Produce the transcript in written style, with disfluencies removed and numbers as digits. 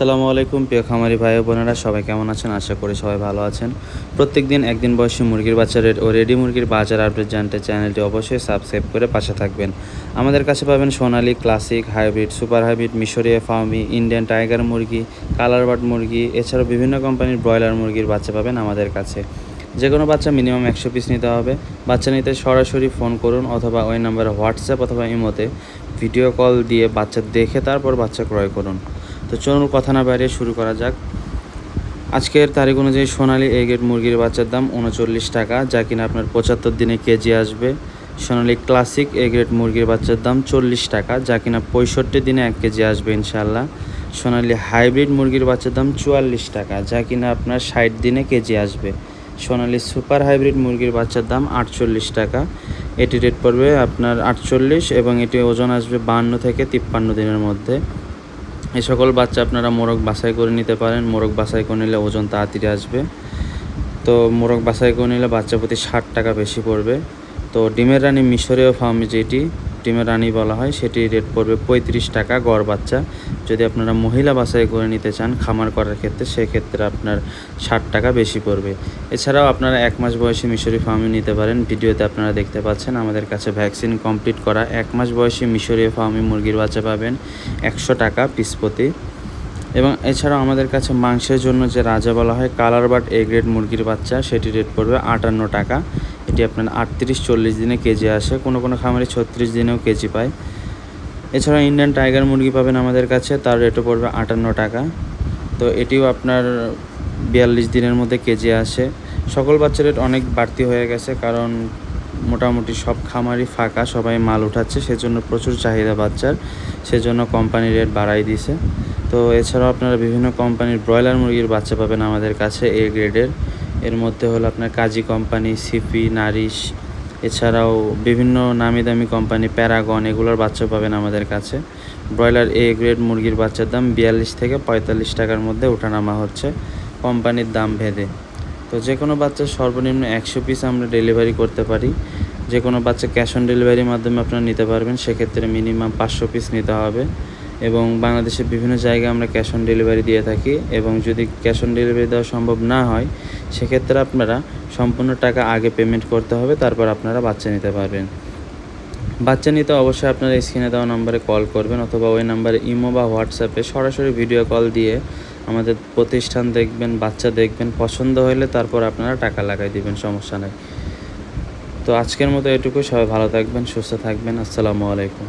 আসসালামু আলাইকুম প্রিয় খামারি ভাই ও বোনেরা, সবাই কেমন আছেন? আশা করি সবাই ভালো আছেন। প্রত্যেকদিন একদিন বয়সী মুরগির বাচ্চা রেট ও রেডি মুরগির বাজার আপডেট জানতে চ্যানেলটি অবশ্যই সাবস্ক্রাইব করে পাশে থাকবেন। আমাদের কাছে পাবেন সোনালী, ক্লাসিক, হাইব্রিড, সুপার হাইব্রিড, মিশরীয় ফার্মি, ইন্ডিয়ান টাইগার মুরগি, কালার বার্ড মুরগি, এছাড়াও বিভিন্ন কোম্পানির ব্রয়লার মুরগির বাচ্চা পাবেন আমাদের কাছে। যে কোনো বাচ্চা মিনিমাম 100 পিস নিতে হবে। বাচ্চা নিতে সরাসরি ফোন করুন অথবা ওই নাম্বারে হোয়াটসঅ্যাপ অথবা ইমোতে ভিডিও কল দিয়ে বাচ্চা দেখে তারপর বাচ্চা ক্রয় করুন। তো চলুন কথা না বাইরে শুরু করা যাক। আজকের তারিখ অনুযায়ী সোনালী এ গ্রেড মুরগির বাচ্চার দাম 39 টাকা, যা কিনা আপনার 75 দিনে কেজি আসবে। সোনালী ক্লাসিক এ গ্রেড মুরগির বাচ্চার দাম 40 টাকা, যা কিনা 65 দিনে 1 কেজি আসবে ইনশাআল্লাহ। সোনালী হাইব্রিড মুরগির বাচ্চার দাম 44 টাকা, যা কিনা আপনার 60 দিনে কেজি আসবে। সোনালী সুপার হাইব্রিড মুরগির বাচ্চার দাম 48 টাকা, এটি রেট পড়বে আপনার 48 এবং এটি ওজন আসবে 52 থেকে 53 দিনের মধ্যে। এই সকল বাচ্চা আপনারা মোরগ বাছাই করে নিতে পারেন। মোরগ বাছাই করে নিলে ওজন তাড়াতাড়ি আসবে। তো মোরগ বাছাই করে নিলে বাচ্চা প্রতি 60 টাকা বেশি পড়বে। তো ডিমের রানী মিশরীয় ফার্মে যেটি ডিমের রানী বলা হয়, সেটি রেট পড়বে 35 টাকা গড় বাচ্চা। যদি আপনারা মহিলা বাছাই করে নিতে চান খামার করার ক্ষেত্রে, সেক্ষেত্রে আপনার 60 টাকা বেশি পড়বে। এছাড়াও আপনারা 1 মাস বয়সী মিশরি ফার্মে নিতে পারেন। ভিডিওতে আপনারা দেখতে পাচ্ছেন আমাদের কাছে ভ্যাকসিন কমপ্লিট করা 1 মাস বয়সী মিশরীয় ফার্মে মুরগির বাচ্চা পাবেন 100 টাকা পিস প্রতি। এবং এছাড়াও আমাদের কাছে মাংসের জন্য যে রাজা বলা হয় কালার বার্ড এ গ্রেড মুরগির বাচ্চা, সেটি রেট পড়বে 58 টাকা। এটি আপনার 38-40 দিনে কেজি আসে, কোনো কোনো খামারে 36 দিনেও কেজি পায়। এছাড়াও ইন্ডিয়ান টাইগার মুরগি পাবেন আমাদের কাছে, তার রেটও পড়বে 58 টাকা। তো এটিও আপনার 42 দিনের মধ্যে কেজি আসে। সকল বাচ্চার রেট অনেক বাড়তি হয়ে গেছে, কারণ মোটামুটি সব খামারই ফাঁকা, সবাই মাল উঠাচ্ছে, সেজন্য প্রচুর চাহিদা বাচ্চার, সেজন্য কোম্পানি রেট বাড়াই দিছে। তো এছাড়াও আপনারা বিভিন্ন কোম্পানির ব্রয়লার মুরগির বাচ্চা পাবেন আমাদের কাছে এ গ্রেডের। এর মধ্যে হলো আপনার কাজী কোম্পানি, সিপি, নারিশ, এছাড়াও বিভিন্ন নামি দামি কোম্পানি প্যারাগন, এগুলোর বাচ্চা পাবেন আমাদের কাছে। ব্রয়লার এ গ্রেড মুরগির বাচ্চার দাম 42 থেকে 45 টাকার মধ্যে ওঠানামা হচ্ছে কোম্পানির দাম ভেদে। তো যে কোনো বাচ্চা সর্বনিম্ন 100 পিস আমরা ডেলিভারি করতে পারি। যে কোনো বাচ্চা ক্যাশ অন ডেলিভারির মাধ্যমে আপনারা নিতে পারবেন, সেক্ষেত্রে মিনিমাম 500 পিস নিতে হবে। এবং বাংলাদেশের বিভিন্ন জায়গায় আমরা ক্যাশ অন ডেলিভারি দিয়ে থাকি, এবং যদি ক্যাশ অন ডেলিভারি দেওয়া সম্ভব না হয়, সেক্ষেত্রে আপনারা সম্পূর্ণ টাকা আগে পেমেন্ট করতে হবে, তারপর আপনারা বাচ্চা নিতে পারবেন। বাচ্চা নিতে অবশ্যই আপনারা স্ক্রিনে দেওয়া নম্বরে কল করবেন অথবা ওই নাম্বারে ইমো বা হোয়াটসঅ্যাপে সরাসরি ভিডিও কল দিয়ে আমাদের প্রতিষ্ঠান দেখবেন, বাচ্চা দেখবেন, পছন্দ হলে তারপর আপনারা টাকা লাগাই দিবেন, সমস্যা নেই। তো আজকের মতো এটুকু। সবাই ভালো থাকবেন, সুস্থ থাকবেন। আসসালামু আলাইকুম।